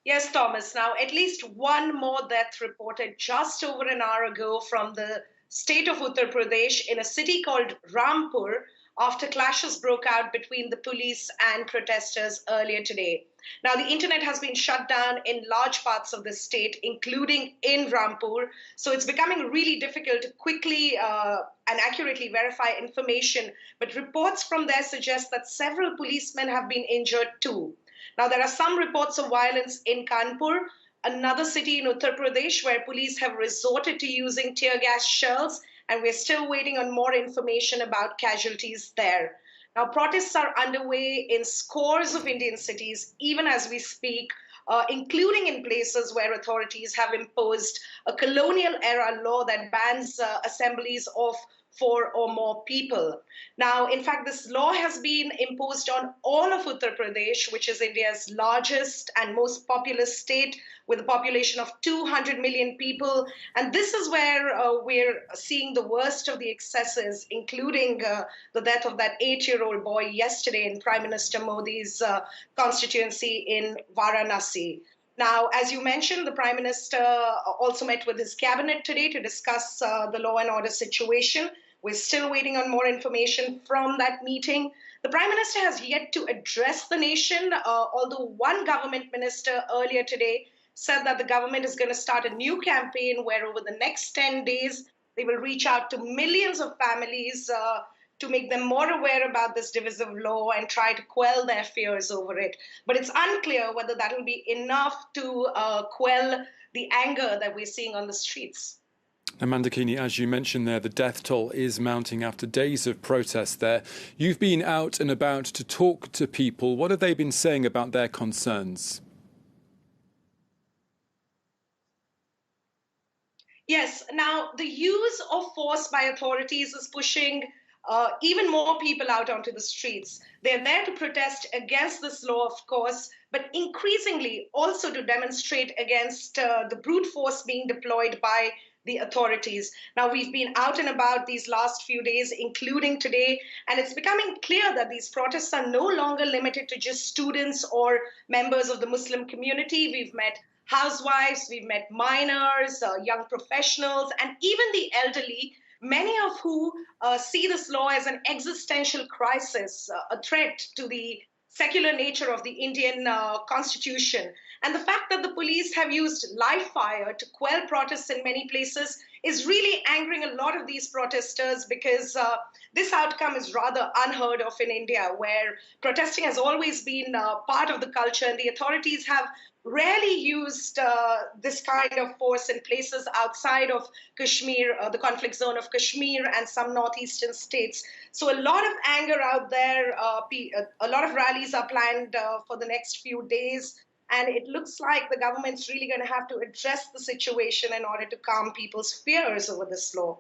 Yes, Thomas. Now, at least one more death reported just over an hour ago from the state of Uttar Pradesh in a city called Rampur after clashes broke out between the police and protesters earlier today. Now, the internet has been shut down in large parts of the state, including in Rampur. So it's becoming really difficult to quickly and accurately verify information. But reports from there suggest that several policemen have been injured too. Now, there are some reports of violence in Kanpur, another city in Uttar Pradesh, where police have resorted to using tear gas shells, and we're still waiting on more information about casualties there. Now, protests are underway in scores of Indian cities, even as we speak, including in places where authorities have imposed a colonial era law that bans assemblies of four or more people. Now, in fact, this law has been imposed on all of Uttar Pradesh, which is India's largest and most populous state with a population of 200 million people. And this is where we're seeing the worst of the excesses, including the death of that 8-year-old boy yesterday in Prime Minister Modi's constituency in Varanasi. Now, as you mentioned, the Prime Minister also met with his cabinet today to discuss the law and order situation. We're still waiting on more information from that meeting. The Prime Minister has yet to address the nation, although one government minister earlier today said that the government is going to start a new campaign where over the next 10 days, they will reach out to millions of families to make them more aware about this divisive law and try to quell their fears over it. But it's unclear whether that will be enough to quell the anger that we're seeing on the streets. And Mandakini, as you mentioned there, the death toll is mounting after days of protest there. You've been out and about to talk to people. What have they been saying about their concerns? Yes, now the use of force by authorities is pushing even more people out onto the streets. They're there to protest against this law, of course, but increasingly also to demonstrate against the brute force being deployed by the authorities. Now, we've been out and about these last few days, including today, and it's becoming clear that these protests are no longer limited to just students or members of the Muslim community. We've met housewives, we've met minors, young professionals, and even the elderly, many of who see this law as an existential crisis, a threat to the secular nature of the Indian constitution. And the fact that the police have used live fire to quell protests in many places is really angering a lot of these protesters because this outcome is rather unheard of in India, where protesting has always been part of the culture, and the authorities have rarely used this kind of force in places outside of Kashmir, the conflict zone of Kashmir and some northeastern states. So a lot of anger out there. A lot of rallies are planned for the next few days. And it looks like the government's really going to have to address the situation in order to calm people's fears over this law.